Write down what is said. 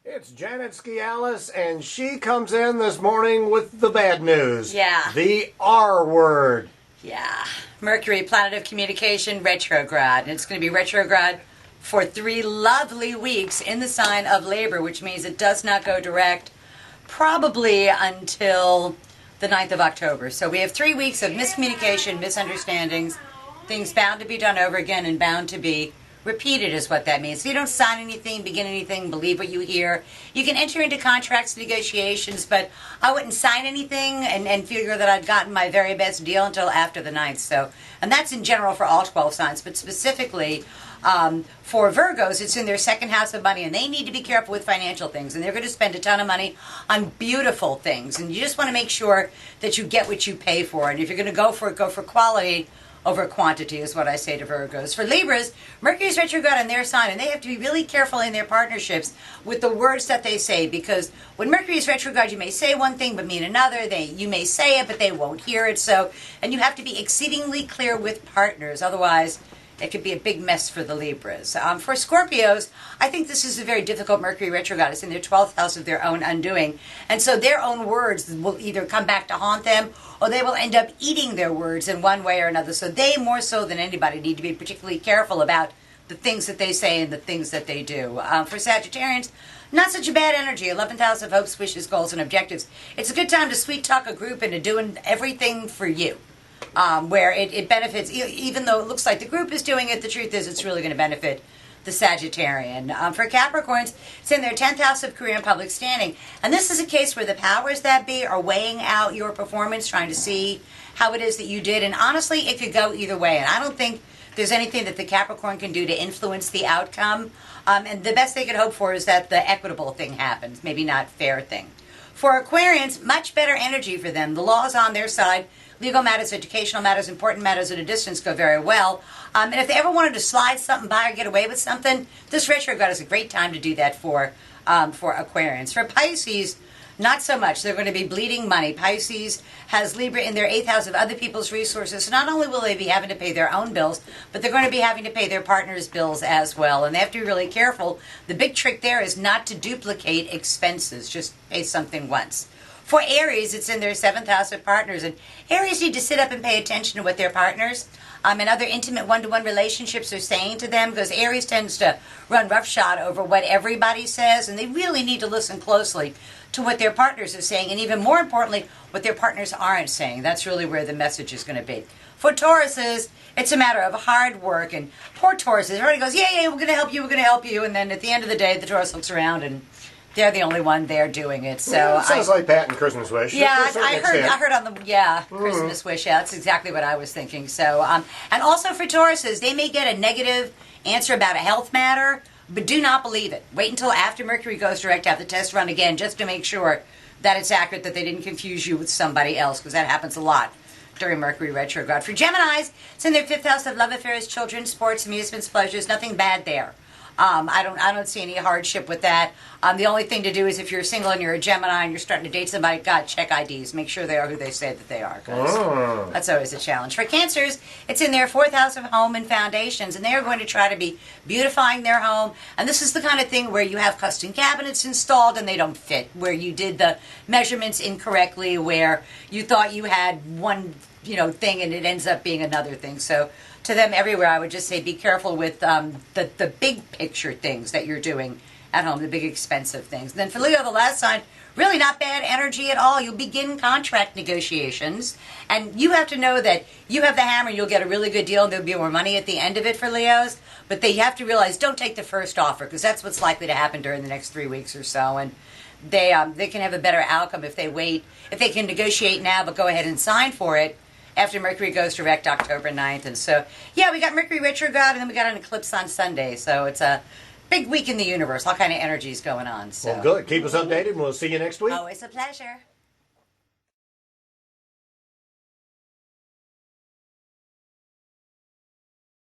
It's Janet Sciales, and she comes in this morning with the bad news. Yeah. The R word. Yeah. Mercury, planet of communication, retrograde. And it's going to be retrograde for 3 lovely weeks in the sign of Libra, which means it does not go direct probably until the 9th of October. So we have 3 weeks of miscommunication, misunderstandings, things bound to be done over again and bound to be repeated is what that means. So you don't sign anything, begin anything, believe what you hear. You can enter into contracts, negotiations, but I wouldn't sign anything and figure that I'd gotten my very best deal until after the 9th. So, and that's in general for all 12 signs, but specifically for Virgos, it's in their second house of money, and they need to be careful with financial things, and they're going to spend a ton of money on beautiful things, and you just want to make sure that you get what you pay for, and if you're going to go for it, go for quality over quantity is what I say to Virgos. For Libras, Mercury's retrograde on their sign, and they have to be really careful in their partnerships with the words that they say, because when Mercury is retrograde, you may say one thing but mean another. You may say it, but they won't hear it. So, and you have to be exceedingly clear with partners. Otherwise, it could be a big mess for the Libras. For Scorpios, I think this is a very difficult Mercury retrograde. It's in their 12th house of their own undoing. And so their own words will either come back to haunt them, or they will end up eating their words in one way or another. So they, more so than anybody, need to be particularly careful about the things that they say and the things that they do. For Sagittarians, not such a bad energy. 11th house of hopes, wishes, goals, and objectives. It's a good time to sweet talk a group into doing everything for you. Where it benefits, even though it looks like the group is doing it, the truth is it's really going to benefit the Sagittarian. For Capricorns, it's in their 10th house of career and public standing. And this is a case where the powers that be are weighing out your performance, trying to see how it is that you did. And honestly, it could go either way. And I don't think there's anything that the Capricorn can do to influence the outcome. And the best they could hope for is that the equitable thing happens, maybe not fair thing. For Aquarians, much better energy for them. The law is on their side. Legal matters, educational matters, important matters at a distance go very well. And if they ever wanted to slide something by or get away with something, this retrograde is a great time to do that for Aquarians. For Pisces, not so much. They're going to be bleeding money. Pisces has Libra in their 8th house of other people's resources. So not only will they be having to pay their own bills, but they're going to be having to pay their partner's bills as well. And they have to be really careful. The big trick there is not to duplicate expenses. Just pay something once. For Aries, it's in their 7th house of partners. And Aries need to sit up and pay attention to what their partners and other intimate one-to-one relationships are saying to them, because Aries tends to run roughshod over what everybody says, and they really need to listen closely to what their partners are saying, and even more importantly, what their partners aren't saying. That's really where the message is going to be. For Tauruses, it's a matter of hard work, and poor Tauruses, everybody goes, yeah, we're going to help you, and then at the end of the day, the Taurus looks around and they're the only one there doing it. So yeah, it sounds like Pat and Christmas Wish. Yeah, I heard on the Christmas Wish. Yeah, that's exactly what I was thinking. So and also for Tauruses, they may get a negative answer about a health matter, but do not believe it. Wait until after Mercury goes direct to have the test run again, just to make sure that it's accurate, that they didn't confuse you with somebody else, because that happens a lot during Mercury retrograde. For Geminis, it's in their 5th house of love affairs, children, sports, amusements, pleasures. Nothing bad there. I don't see any hardship with that. The only thing to do is if you're single and you're a Gemini and you're starting to date somebody, God, check IDs. Make sure they are who they say that they are, because that's always a challenge. For Cancers, it's in their 4th house of home and foundations, and they're going to try to be beautifying their home. And this is the kind of thing where you have custom cabinets installed and they don't fit, where you did the measurements incorrectly, where you thought you had one thing and it ends up being another thing. So to them everywhere, I would just say be careful with the big picture things that you're doing at home, the big expensive things. And then for Leo, the last sign, really not bad energy at all. You'll begin contract negotiations, and you have to know that you have the hammer, you'll get a really good deal, and there'll be more money at the end of it for Leos. But you have to realize, don't take the first offer, because that's what's likely to happen during the next 3 weeks or so. And they can have a better outcome if they wait, if they can negotiate now, but go ahead and sign for it after Mercury goes direct October 9th. And so, yeah, we got Mercury retrograde, and then we got an eclipse on Sunday. So it's a big week in the universe. All kind of energies going on. So. Well, good. Keep us updated, and we'll see you next week. Always a pleasure.